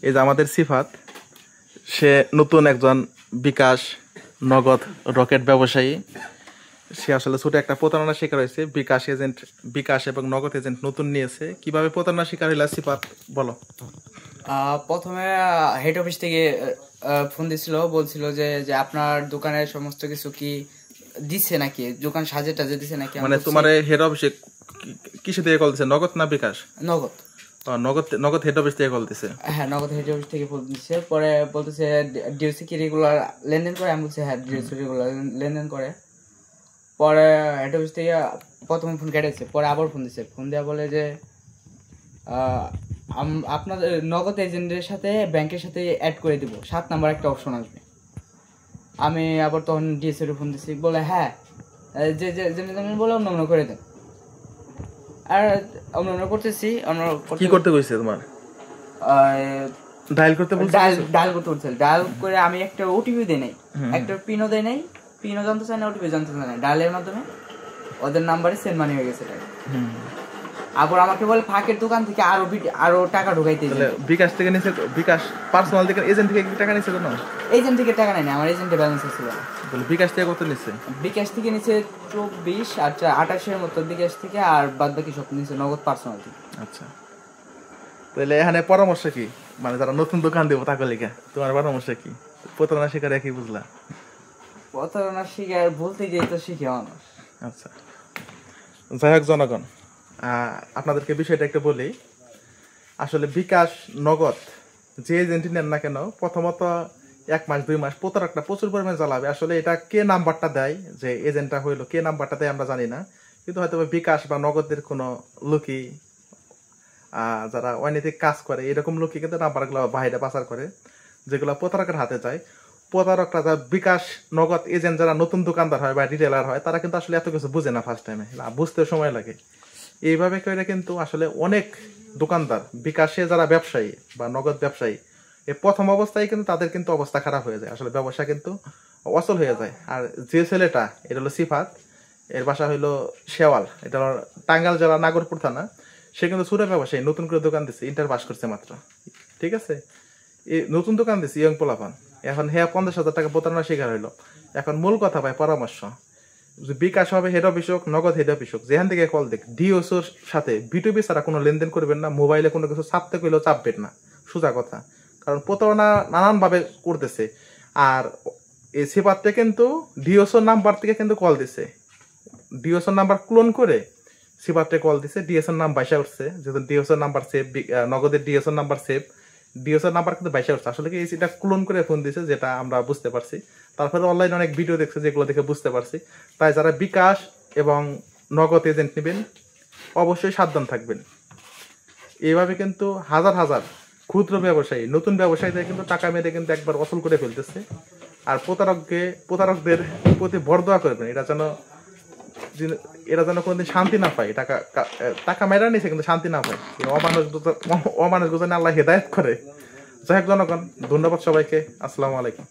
এই যে আমাদের সিফাত, সে নতুন একজন বিকাশ নগদ রকেট ব্যবসায়ী। সে আসলে ছোট একটা প্রতারণার শিকার হয়েছে। বিকাশ এবং নগদ এজেন্ট নতুন নিয়েছে। কিভাবে প্রতারণার শিকার হইলা সিফাত, বলো। প্রথমে হেড অফিস থেকে ফোন দিছিল, বলছিল যে আপনার দোকানের সমস্ত কিছু কি দিছে নাকি, দোকান সাজে টাজে দিছে নাকি। মানে তোমার হেড অফিসে কিসে থেকে কল দিছে, নগদ না বিকাশ? নগদ। নগদ হেড অফিস থেকে কল দিছে। হ্যাঁ, নগদ হেড অফিস থেকে ফোন দিচ্ছে। পরে বলতেছে ডিওসি কি রেগুলার লেনদেন করে? আমি বলছি হ্যাঁ, ডিওসি রেগুলার লেনদেন করে। পরে হেড অফিস থেকে প্রথমে ফোন কেটেছে, পরে আবার ফোন দিচ্ছে। ফোন দেওয়া বলে যে আপনাদের নগদ এজেন্টের সাথে ব্যাংকের সাথে অ্যাড করে দিব, 7 নাম্বার একটা অপশন আসবে। আমি আবার তখন ডিএসএর ফোন দিচ্ছি, বলে হ্যাঁ যে বলে অন্য করে দেন। আর অন্য করতেছি। কি করতে কইছে তোমার? ডায়াল করতে বলছে। ডায়াল করতে বলছে। ডায়াল করে আমি একটা ওটিপি দেই নাই, একটা পিনও দেই নাই। পিনও জানতে চাই না, ওটিপি জানতে চাই না। ডায়ালের মাধ্যমে ওদের নাম্বারে সেন্ড মানি হয়ে গেছে। আবার আমাকে বলে ফাঁকের দোকান থেকে আরো টাকা ঢুকাইতে। বিকাশ থেকে নিছে? বিকাশ পার্সোনাল থেকে এজেন্ট থেকে টাকা নিছে কেন? এজেন্ট থেকে টাকা নেয়নি, আমার এজেন্টে ব্যালেন্স ছিল। বলে বিকাশ থেকে কত নিছে? বিকাশ থেকে নিছে 24 আর 28 মতো বিকাশ থেকে, আর বাদ বাকি সব নিছে নগদ পার্সোনাল থেকে। আচ্ছা, তাহলে এখানে পরামর্শ কি, মানে যারা নতুন দোকান দেবো তাকে লিখা তোমার পরামর্শ কি? প্রতারণা শিকার কি বুঝলা? প্রতারণা শিকার বলতে গিয়ে তো শিখে মানুষ। আচ্ছা, যাই হোক জনগণ, আপনাদেরকে বিষয়টা একটু বলি। আসলে বিকাশ নগদ যে এজেন্টই নেন না কেন, প্রথমত 1 মাস 2 মাস প্রতারকটা প্রচুর পরিমাণে জ্বালাবে। আসলে এটা কে নাম্বারটা দেয়, যে এজেন্টটা হইলো কে নাম্বারটা দেয় আমরা জানি না, কিন্তু হয়তো বিকাশ বা নগদের কোনো লোকই, যারা অনৈতিক কাজ করে এরকম লোকই কিন্তু নাম্বারগুলো বাইরে পাচার করে, যেগুলো প্রতারকের হাতে যায়। প্রতারকরা যা বিকাশ নগদ এজেন্ট যারা নতুন দোকানদার হয় বা রিটেলার হয়, তারা কিন্তু আসলে এত কিছু বুঝে না ফার্স্ট টাইমে, বুঝতে সময় লাগে। এইভাবে করে কিন্তু আসলে অনেক দোকানদার, বিকাশে যারা ব্যবসায়ী বা নগদ ব্যবসায়ী, এই প্রথম অবস্থায় কিন্তু তাদের কিন্তু অবস্থা খারাপ হয়ে যায়, আসলে ব্যবসা কিন্তু অচল হয়ে যায়। আর যে ছেলেটা, এটা হলো সিফাত, এর বাসা হইলো শেওয়াল, এটা হলো টাঙ্গাইল জেলা নাগরপুর থানা। সে কিন্তু ছোট ব্যবসায়ী, নতুন করে দোকান দিচ্ছে, ইন্টার পাস করছে মাত্র, ঠিক আছে। এই নতুন দোকান দিচ্ছে, ইয়ং পোলাপান। এখন হ্যাঁ 50,000 টাকা প্রতারণার শিকার হইলো। এখন মূল কথা ভাই, পরামর্শ, বিকাশ হবে হেড অফিস হোক, নগদ হেড অফিস হোক, যেখান থেকে কল দেখ, ডিওসোর সাথে বিটুবি ছাড়া কোনো লেনদেন করবেন না। মোবাইলে কোনো কিছু চাপতে কইলেও চাপবেন না, সোজা কথা। কারণ প্রতারণা নানানভাবে করতেছে। আর এই সেপারটা কিন্তু ডিওসোর নাম্বার থেকে কিন্তু কল দিছে, ডিওসোর নাম্বার ক্লোন করে সেপারটা কল দিছে। ডিএসওর নাম বাইসা উঠছে, যেহেতু ডিওসোর নাম্বার সেভ, নগদের ডিওসোর নাম্বার সেভ, ডিওসোর নাম্বার কিন্তু বাইসা উঠছে। আসলে কি এটা ক্লোন করে ফোন দিছে, যেটা আমরা বুঝতে পারছি। তারপরে অনলাইনে অনেক ভিডিও দেখছে, যেগুলো দেখে বুঝতে পারছি। তাই যারা বিকাশ এবং নগদ এজেন্ট নেবেন, অবশ্যই সাবধান থাকবেন। এইভাবে কিন্তু হাজার হাজার ক্ষুদ্র ব্যবসায়ী, নতুন ব্যবসায়ীদের কিন্তু টাকা মেরে কিন্তু একবার অসল করে ফেলতেছে। আর প্রতারকদের প্রতি বরদোয়া করবেন, এরা যেন কোনোদিন শান্তি না পায়। টাকা মেরা নিছে কিন্তু শান্তি না পায়। অমানুষ গোজানে আল্লাহ হেদায়েত করে। যাই হোক জনগণ, ধন্যবাদ সবাইকে। আসসালামু আলাইকুম।